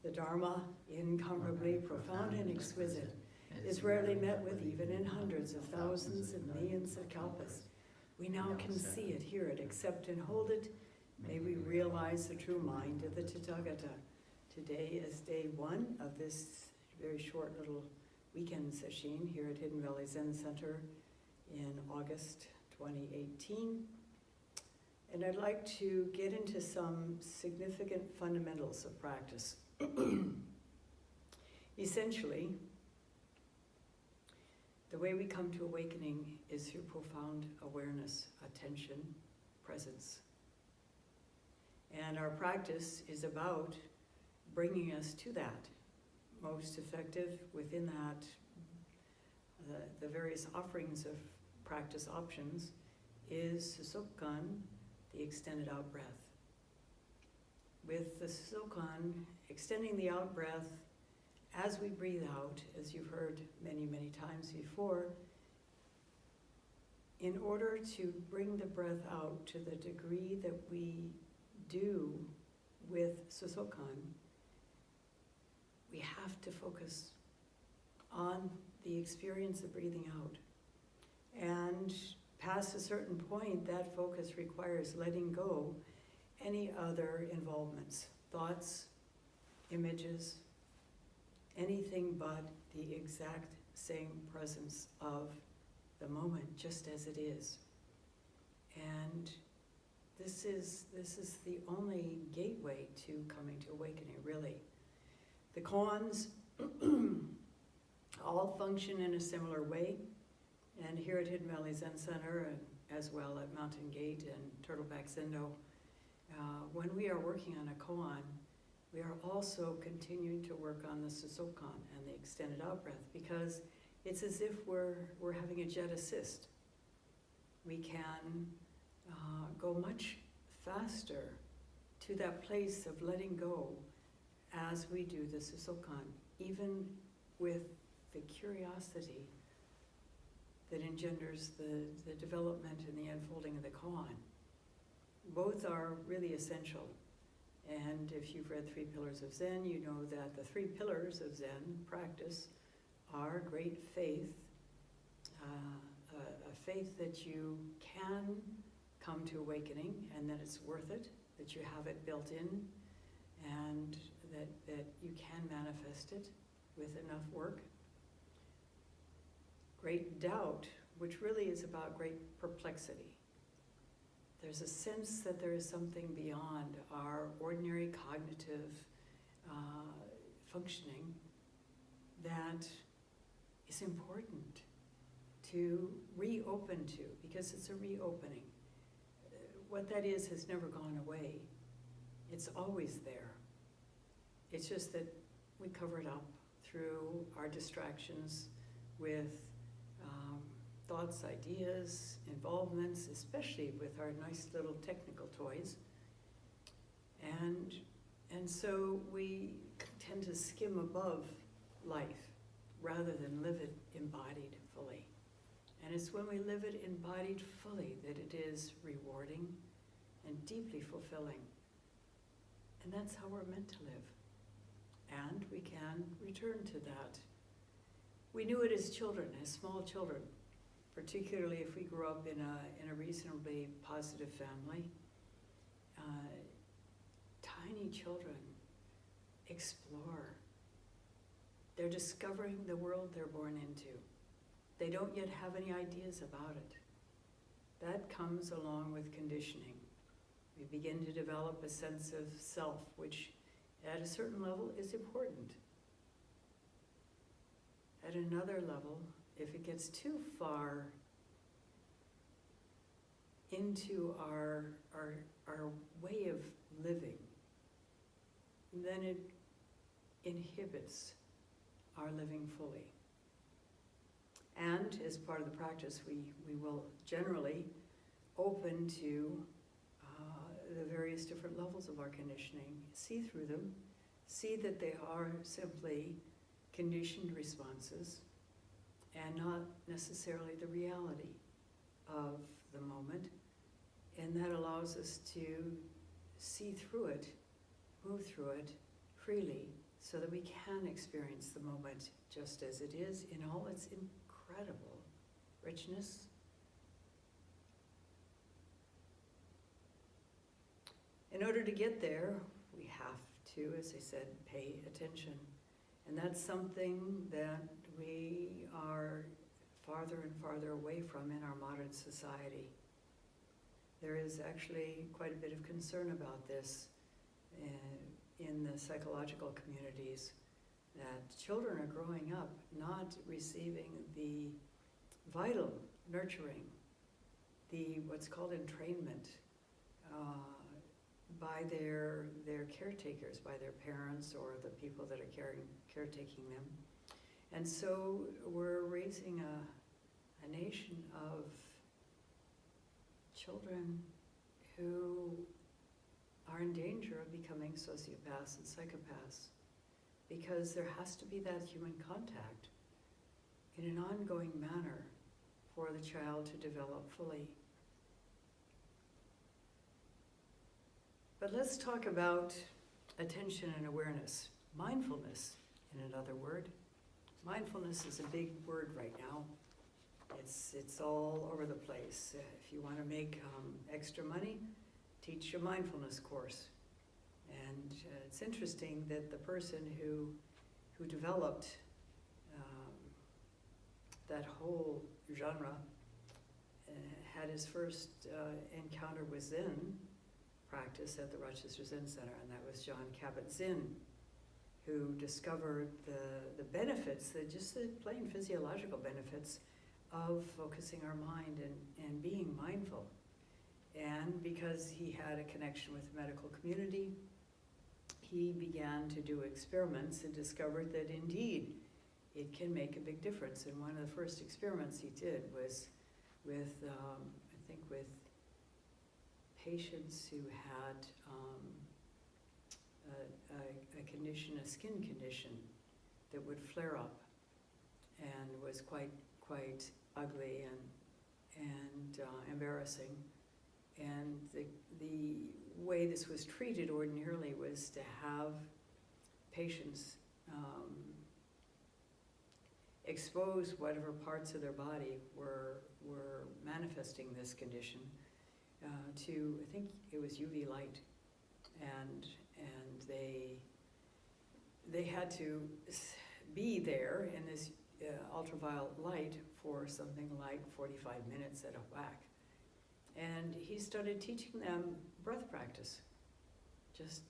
The Dharma, incomparably profound and exquisite, is rarely met with even in hundreds of thousands and millions of kalpas. We now can see it, hear it, accept and hold it. May we realize the true mind of the Tathagata. Today is day one of this very short little weekend session here at Hidden Valley Zen Center in August 2018. And I'd like to get into some significant fundamentals of practice. Essentially, the way we come to awakening is through profound awareness, attention, presence. And our practice is about bringing us to that. Most effective within that, the various offerings of practice options is Susokkan, the extended out breath. With the Susokkan, extending the out breath as we breathe out, as you've heard many, many times before, in order to bring the breath out to the degree that we do with Susokkan, we have to focus on the experience of breathing out. And past a certain point, that focus requires letting go any other involvements, thoughts, images, anything but the exact same presence of the moment, just as it is. And this is the only gateway to coming to awakening, really. The koans all function in a similar way, and here at Hidden Valley Zen Center, and as well at Mountain Gate and Turtleback Zendo, when we are working on a koan, we are also continuing to work on the Susokkan and the extended out breath, because it's as if we're having a jet assist. We can go much faster to that place of letting go as we do the Susokkan, even with the curiosity that engenders the development and the unfolding of the koan. Both are really essential. And if you've read 3 Pillars of Zen, you know that the 3 pillars of Zen practice are great faith, a faith that you can come to awakening and that it's worth it, that you have it built in, and that you can manifest it with enough work. Great doubt, which really is about great perplexity. There's a sense that there is something beyond our ordinary cognitive functioning that is important to reopen to, because it's a reopening. What that is has never gone away. It's always there. It's just that we cover it up through our distractions with thoughts, ideas, involvements, especially with our nice little technical toys. And so we tend to skim above life rather than live it embodied fully. And it's when we live it embodied fully that it is rewarding and deeply fulfilling. And that's how we're meant to live. And we can return to that. We knew it as children, as small children, particularly if we grew up in a reasonably positive family. Tiny children explore. They're discovering the world they're born into. They don't yet have any ideas about it. That comes along with conditioning. We begin to develop a sense of self, which at a certain level is important. At another level, if it gets too far into our way of living, then it inhibits our living fully. And as part of the practice, we will generally open to the various different levels of our conditioning, see through them, see that they are simply conditioned responses and not necessarily the reality of the moment. And that allows us to see through it, move through it freely, so that we can experience the moment just as it is in all its incredible richness. In order to get there, we have to, as I said, pay attention. And that's something that we are farther and farther away from in our modern society. There is actually quite a bit of concern about this in the psychological communities, that children are growing up not receiving the vital nurturing, the what's called entrainment, by their caretakers, by their parents or the people that are caretaking them. And so we're raising a nation of children who are in danger of becoming sociopaths and psychopaths, because there has to be that human contact in an ongoing manner for the child to develop fully. But let's talk about attention and awareness. Mindfulness, in another word. Mindfulness is a big word right now. It's all over the place. If you want to make extra money, teach a mindfulness course. And it's interesting that the person who developed that whole genre had his first encounter with Zen practice at the Rochester Zen Center, and that was John Kabat-Zinn, who discovered the benefits, just the plain physiological benefits of focusing our mind and being mindful. And because he had a connection with the medical community, he began to do experiments and discovered that indeed it can make a big difference. And one of the first experiments he did was with, I think with patients who had a condition, a skin condition that would flare up and was quite ugly and embarrassing. And the way this was treated ordinarily was to have patients expose whatever parts of their body were manifesting this condition to, I think it was UV light, and they had to be there in this ultraviolet light for something like 45 minutes at a whack. And he started teaching them breath practice, just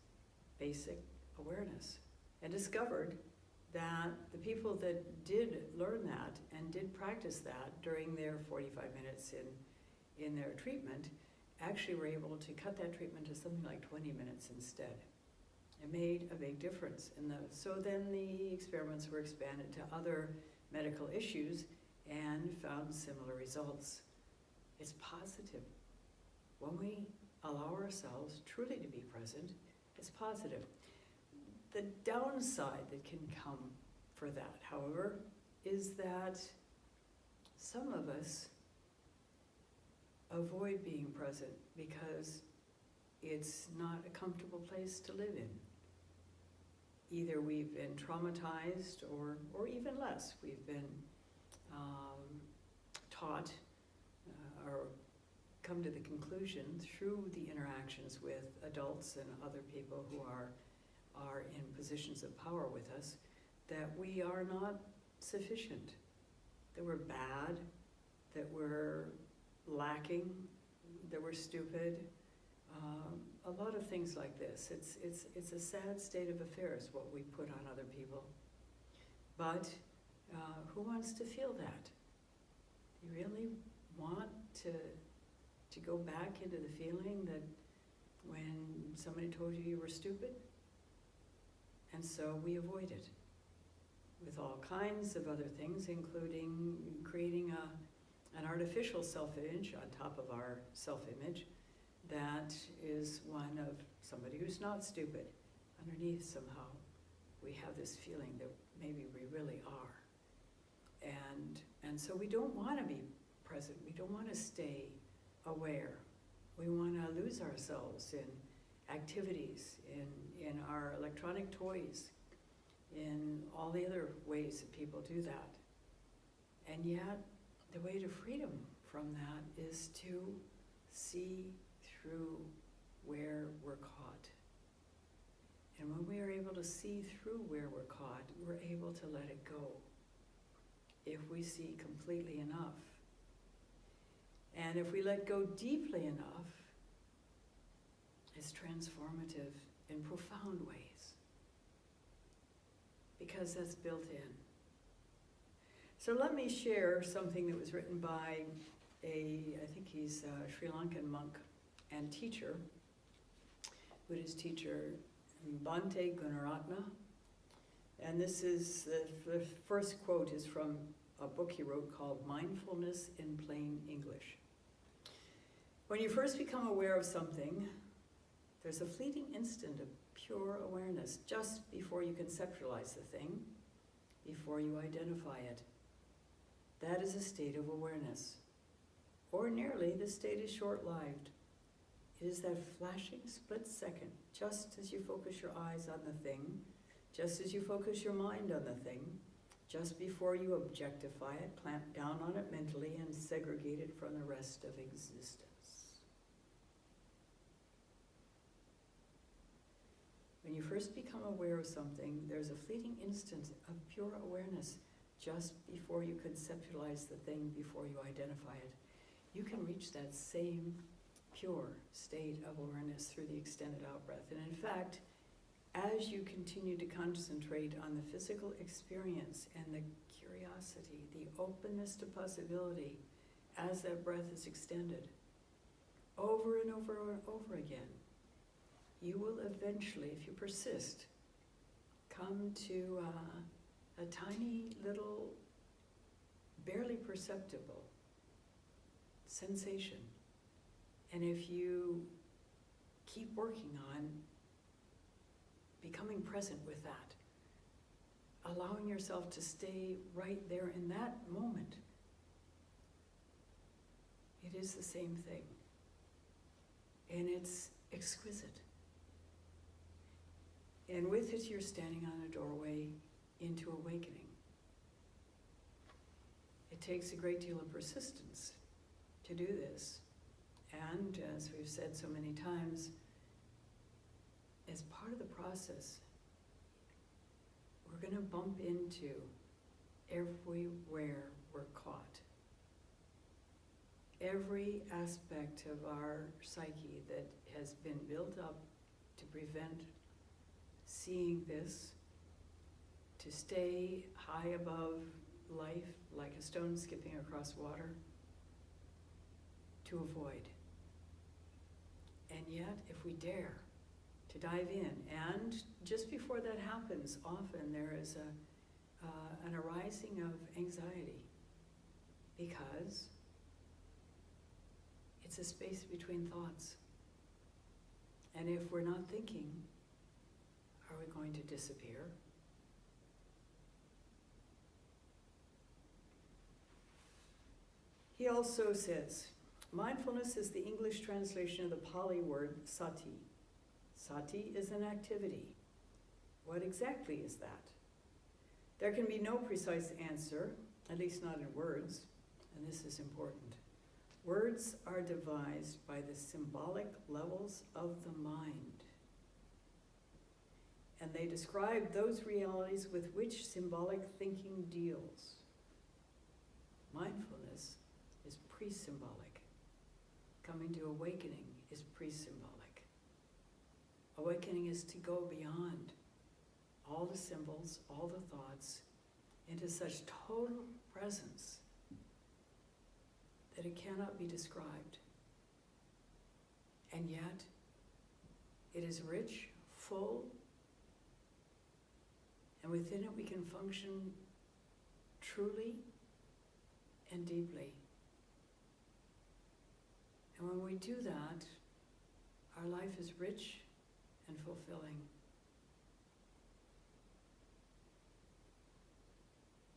basic awareness, and discovered that the people that did learn that and did practice that during their 45 minutes in their treatment actually were able to cut that treatment to something like 20 minutes instead. It made a big difference. So then the experiments were expanded to other medical issues and found similar results. It's positive. When we allow ourselves truly to be present, it's positive. The downside that can come for that, however, is that some of us avoid being present because it's not a comfortable place to live in. Either we've been traumatized or even less. We've been taught or come to the conclusion through the interactions with adults and other people who are in positions of power with us that we are not sufficient, that we're bad, that we're lacking, that we're stupid. A lot of things like this. It's a sad state of affairs, what we put on other people. But who wants to feel that? You really want to go back into the feeling that when somebody told you you were stupid? And so we avoid it with all kinds of other things, including creating an artificial self-image on top of our self-image that is one of somebody who's not stupid. Underneath, somehow, we have this feeling that maybe we really are. And so we don't want to be present. We don't want to stay aware. We want to lose ourselves in activities, in our electronic toys, in all the other ways that people do that. And yet, the way to freedom from that is to see through where we're caught. And when we are able to see through where we're caught, we're able to let it go, if we see completely enough. And if we let go deeply enough, it's transformative in profound ways, because that's built in. So let me share something that was written by I think he's a Sri Lankan monk and teacher, Buddhist teacher, Bhante Gunaratna. And this is, the first quote is from a book he wrote called Mindfulness in Plain English. When you first become aware of something, there's a fleeting instant of pure awareness just before you conceptualize the thing, before you identify it. That is a state of awareness. Ordinarily, this state is short-lived. It is that flashing split second, just as you focus your eyes on the thing, just as you focus your mind on the thing, just before you objectify it, clamp down on it mentally, and segregate it from the rest of existence. When you first become aware of something, there's a fleeting instant of pure awareness just before you conceptualize the thing, before you identify it. You can reach that same pure state of awareness through the extended out-breath. And in fact, as you continue to concentrate on the physical experience and the curiosity, the openness to possibility, as that breath is extended, over and over and over again, you will eventually, if you persist, come to a tiny little, barely perceptible sensation. And if you keep working on becoming present with that, allowing yourself to stay right there in that moment, it is the same thing. And it's exquisite. And with it, you're standing on a doorway into awakening. It takes a great deal of persistence to do this. And as we've said so many times, as part of the process, we're going to bump into everywhere we're caught. Every aspect of our psyche that has been built up to prevent seeing this, to stay high above life like a stone skipping across water, to avoid. And yet, if we dare to dive in, and just before that happens, often there is an arising of anxiety, because it's a space between thoughts. And if we're not thinking, are we going to disappear? He also says, mindfulness is the English translation of the Pali word sati. Sati is an activity. What exactly is that? There can be no precise answer, at least not in words, and this is important. Words are devised by the symbolic levels of the mind, and they describe those realities with which symbolic thinking deals. Mindfulness is pre-symbolic. Coming to awakening is pre-symbolic. Awakening is to go beyond all the symbols, all the thoughts, into such total presence that it cannot be described. And yet, it is rich, full, and within it we can function truly and deeply. And when we do that, our life is rich and fulfilling.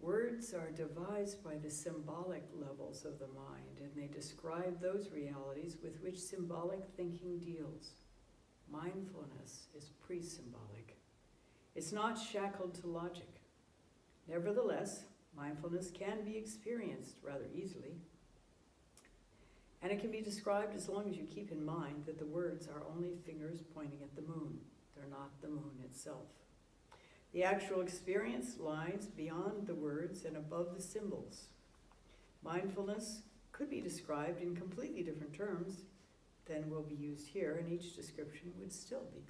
Words are devised by the symbolic levels of the mind, and they describe those realities with which symbolic thinking deals. Mindfulness is pre-symbolic. It's not shackled to logic. Nevertheless, mindfulness can be experienced rather easily. And it can be described as long as you keep in mind that the words are only fingers pointing at the moon. They're not the moon itself. The actual experience lies beyond the words and above the symbols. Mindfulness could be described in completely different terms than will be used here, and each description would still be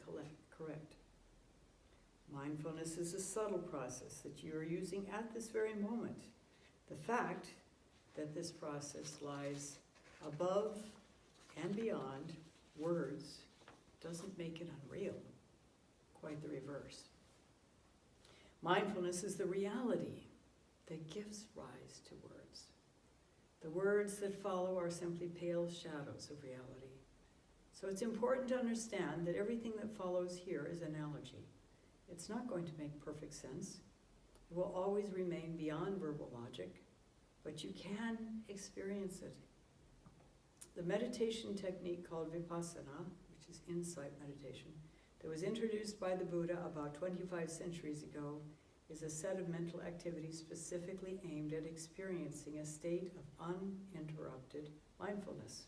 correct. Mindfulness is a subtle process that you are using at this very moment. The fact that this process lies above and beyond words doesn't make it unreal. Quite the reverse. Mindfulness is the reality that gives rise to words. The words that follow are simply pale shadows of reality. So it's important to understand that everything that follows here is analogy. It's not going to make perfect sense. It will always remain beyond verbal logic, but you can experience it. The meditation technique called Vipassana, which is insight meditation, that was introduced by the Buddha about 25 centuries ago, is a set of mental activities specifically aimed at experiencing a state of uninterrupted mindfulness.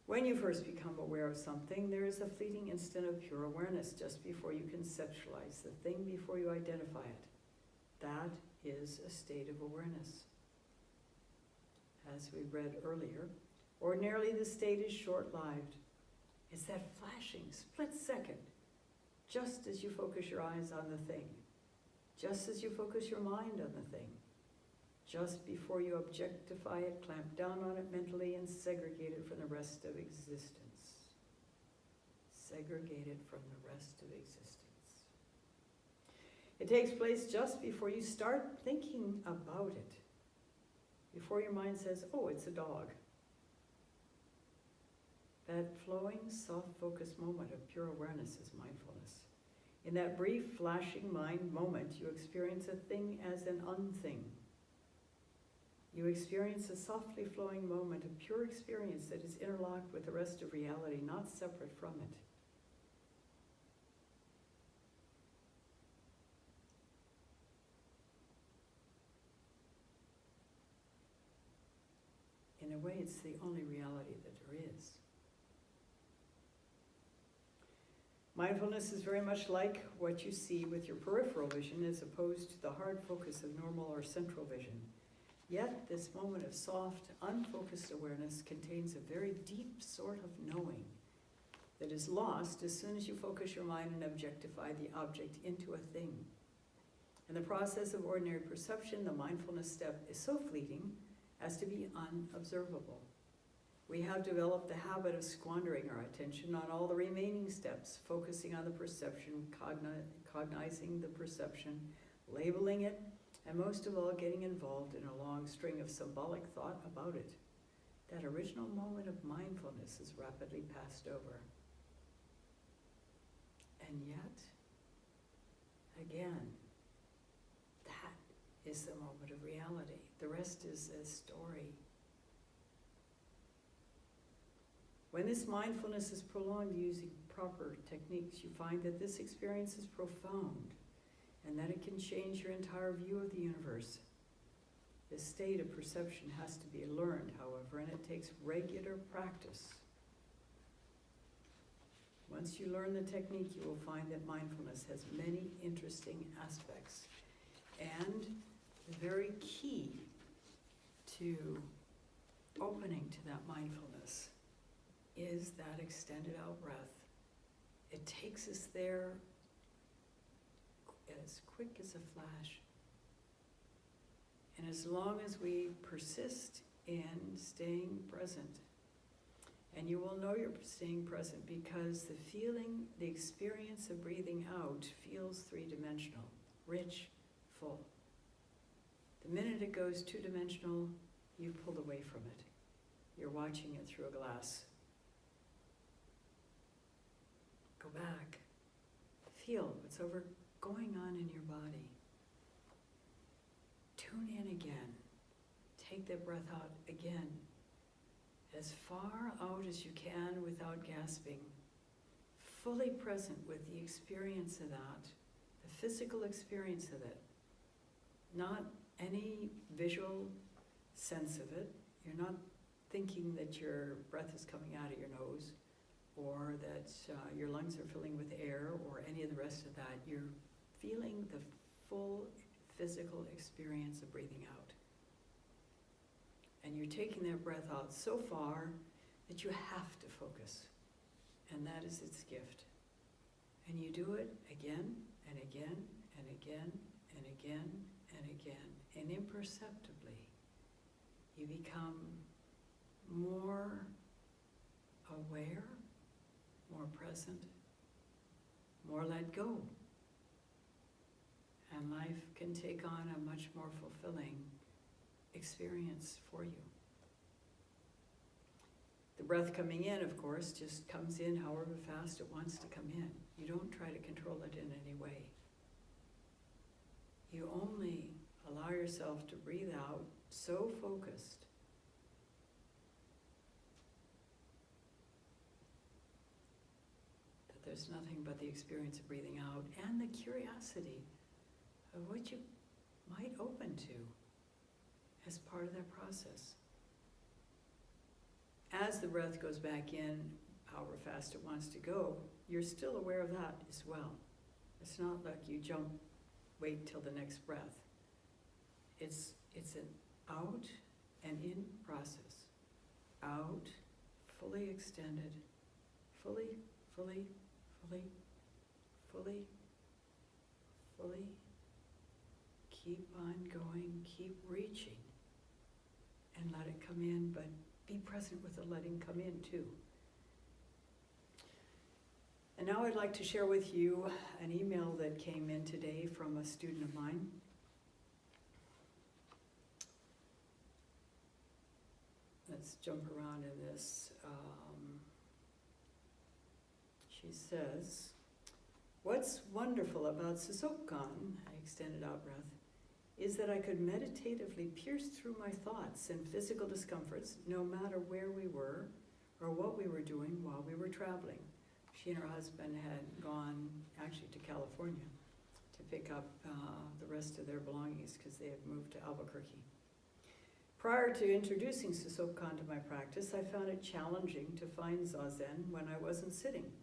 When you first become aware of something, there is a fleeting instant of pure awareness just before you conceptualize the thing, before you identify it. That is a state of awareness. As we read earlier, ordinarily the state is short-lived. It's that flashing, split second, just as you focus your eyes on the thing, just as you focus your mind on the thing, just before you objectify it, clamp down on it mentally, and segregate it from the rest of existence. Segregate it from the rest of existence. It takes place just before you start thinking about it, before your mind says, oh, it's a dog. That flowing, soft-focused moment of pure awareness is mindfulness. In that brief, flashing mind moment, you experience a thing as an unthing. You experience a softly flowing moment of pure experience that is interlocked with the rest of reality, not separate from it. In a way, it's the only reality that there is. Mindfulness is very much like what you see with your peripheral vision as opposed to the hard focus of normal or central vision. Yet, this moment of soft, unfocused awareness contains a very deep sort of knowing that is lost as soon as you focus your mind and objectify the object into a thing. In the process of ordinary perception, the mindfulness step is so fleeting as to be unobservable. We have developed the habit of squandering our attention on all the remaining steps, focusing on the perception, cognizing the perception, labeling it, and most of all, getting involved in a long string of symbolic thought about it. That original moment of mindfulness is rapidly passed over. And yet, again, that is the moment of reality. The rest is a story. When this mindfulness is prolonged using proper techniques, you find that this experience is profound and that it can change your entire view of the universe. This state of perception has to be learned, however, and it takes regular practice. Once you learn the technique, you will find that mindfulness has many interesting aspects. And the very key to opening to that mindfulness is that extended out breath. It takes us there as quick as a flash. And as long as we persist in staying present, and you will know you're staying present because the feeling, the experience of breathing out feels three-dimensional, rich, full. The minute it goes two-dimensional, you've pulled away from it. You're watching it through a glass. Go back. Feel what's going on in your body. Tune in again. Take that breath out again. As far out as you can without gasping. fully present with the experience of that, the physical experience of it, not any visual sense of it. You're not thinking that your breath is coming out of your nose, or that your lungs are filling with air, or any of the rest of that. You're feeling the full physical experience of breathing out. And you're taking that breath out so far that you have to focus. And that is its gift. And you do it again and again and again and again and again. And imperceptibly, you become more aware, more present, more let go. And life can take on a much more fulfilling experience for you. The breath coming in, of course, just comes in however fast it wants to come in. You don't try to control it in any way. You only allow yourself to breathe out so focused that there's nothing but the experience of breathing out and the curiosity of what you might open to as part of that process. As the breath goes back in, however fast it wants to go, you're still aware of that as well. It's not like you wait till the next breath. It's an out and in process. Out, fully extended, fully, fully, fully, fully, fully. Keep on going, keep reaching, and let it come in, but be present with the letting come in too. And now I'd like to share with you an email that came in today from a student of mine. Let's jump around in this. She says, "What's wonderful about Susokan," I extended out breath, "is that I could meditatively pierce through my thoughts and physical discomforts no matter where we were or what we were doing while we were traveling." She and her husband had gone actually to California to pick up the rest of their belongings because they had moved to Albuquerque. Prior to introducing Susokan to my practice, I found it challenging to find Zazen when I wasn't sitting.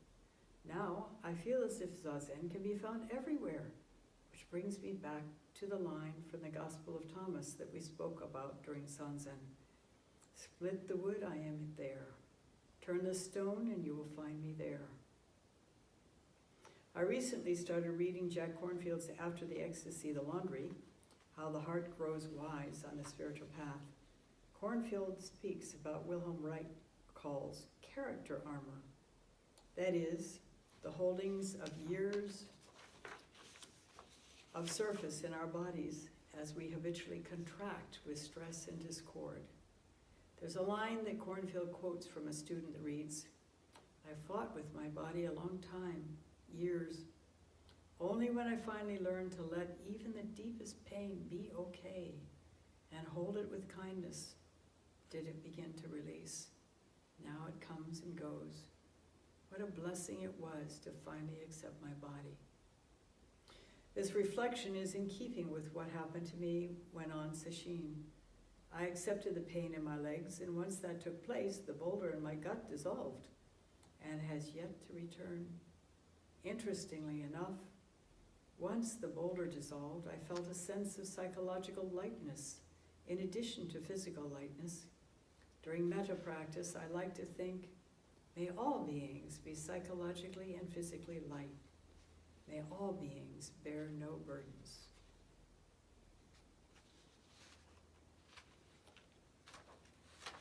Now, I feel as if Zazen can be found everywhere, which brings me back to the line from the Gospel of Thomas that we spoke about during Sanzen. "Split the wood, I am there. Turn the stone, and you will find me there." I recently started reading Jack Kornfield's After the Ecstasy, the Laundry, How the Heart Grows Wise on the Spiritual Path. Kornfield speaks about Wilhelm Reich calls character armor. That is, the holdings of years of surface in our bodies as we habitually contract with stress and discord. There's a line that Kornfield quotes from a student that reads, "I fought with my body a long time, years. Only when I finally learned to let even the deepest pain be okay and hold it with kindness did it begin to release. Now it comes and goes. What a blessing it was to finally accept my body." This reflection is in keeping with what happened to me when on sesshin. I accepted the pain in my legs, and once that took place, the boulder in my gut dissolved and has yet to return. Interestingly enough, once the boulder dissolved, I felt a sense of psychological lightness in addition to physical lightness. During metta practice, I like to think, may all beings be psychologically and physically light. May all beings bear no burdens.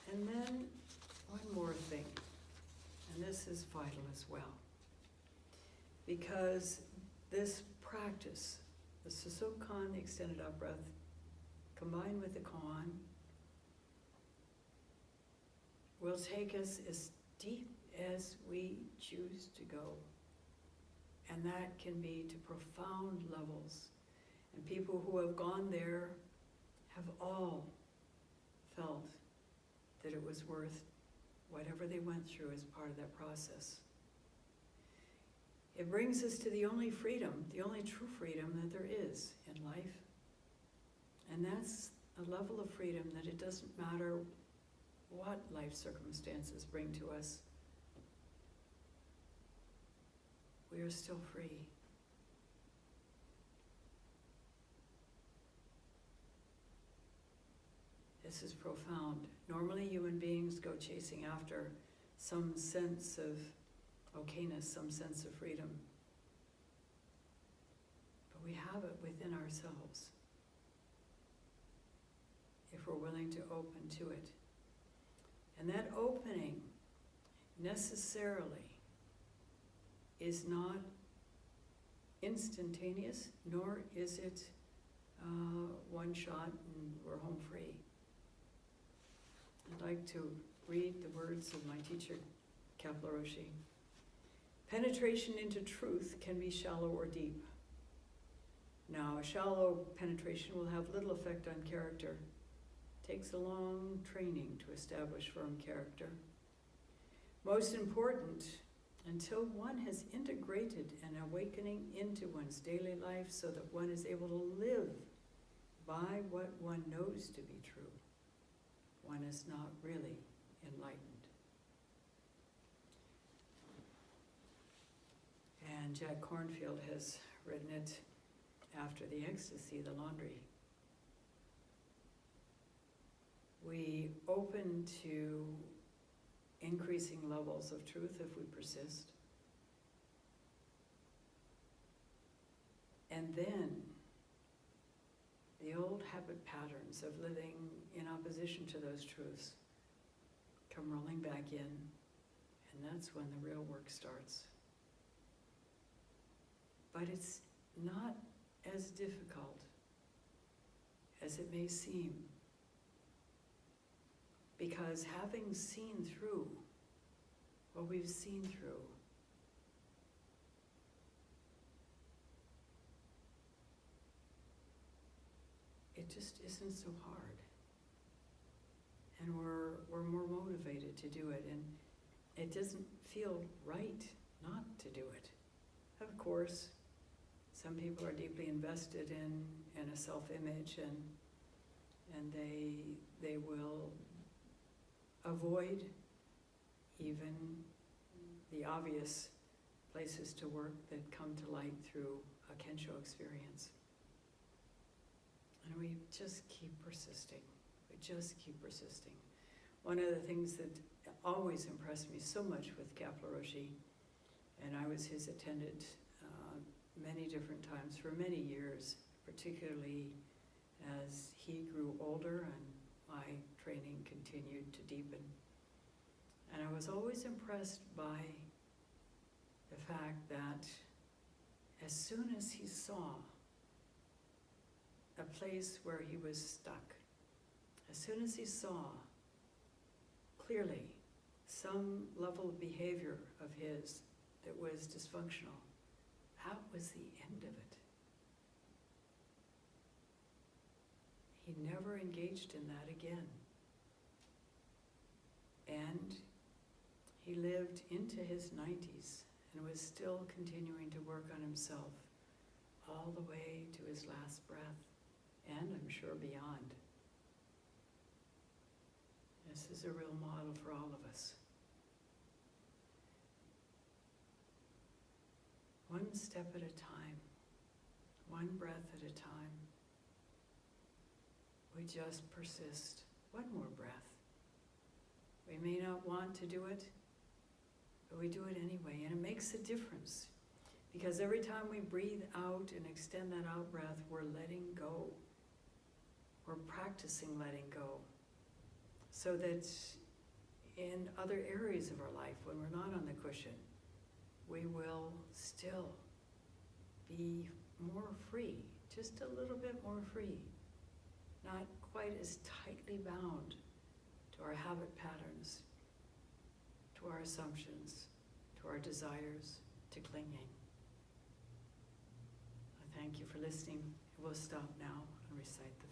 And then one more thing, and this is vital as well. Because this practice, the Susokan, the extended out breath, combined with the koan, will take us as deep as we choose to go. And that can be to profound levels. And people who have gone there have all felt that it was worth whatever they went through as part of that process. It brings us to the only freedom, the only true freedom that there is in life. And that's a level of freedom that it doesn't matter what life circumstances bring to us. We are still free. This is profound. Normally human beings go chasing after some sense of okayness, some sense of freedom. But we have it within ourselves if we're willing to open to it. And that opening necessarily is not instantaneous, nor is it one shot and we're home free. I'd like to read the words of my teacher, Mitra-roshi. Penetration into truth can be shallow or deep. Now, a shallow penetration will have little effect on character. It takes a long training to establish firm character. Most important, until one has integrated an awakening into one's daily life so that one is able to live by what one knows to be true, one is not really enlightened. And Jack Kornfield has written it after the ecstasy, the laundry. We open to increasing levels of truth if we persist. And then the old habit patterns of living in opposition to those truths come rolling back in, and that's when the real work starts. But it's not as difficult as it may seem, because having seen through what we've seen through, it just isn't so hard. And we're more motivated to do it, and it doesn't feel right not to do it. Of course, some people are deeply invested in a self-image, and they will avoid even the obvious places to work that come to light through a Kensho experience. And we just keep persisting. We just keep persisting. One of the things that always impressed me so much with Mitra-roshi, and I was his attendant many different times for many years, particularly as he grew older and my training continued to deepen. And I was always impressed by the fact that as soon as he saw a place where he was stuck, as soon as he saw clearly some level of behavior of his that was dysfunctional, that was the end of it. He never engaged in that again. And he lived into his 90s and was still continuing to work on himself all the way to his last breath, and I'm sure beyond. This is a real model for all of us. One step at a time, one breath at a time. We just persist. One more breath. We may not want to do it, but we do it anyway, and it makes a difference. Because every time we breathe out and extend that out breath, we're letting go. We're practicing letting go. So that in other areas of our life, when we're not on the cushion, we will still be more free, just a little bit more free. Not quite as tightly bound to our habit patterns, to our assumptions, to our desires, to clinging. I thank you for listening. We'll stop now and recite the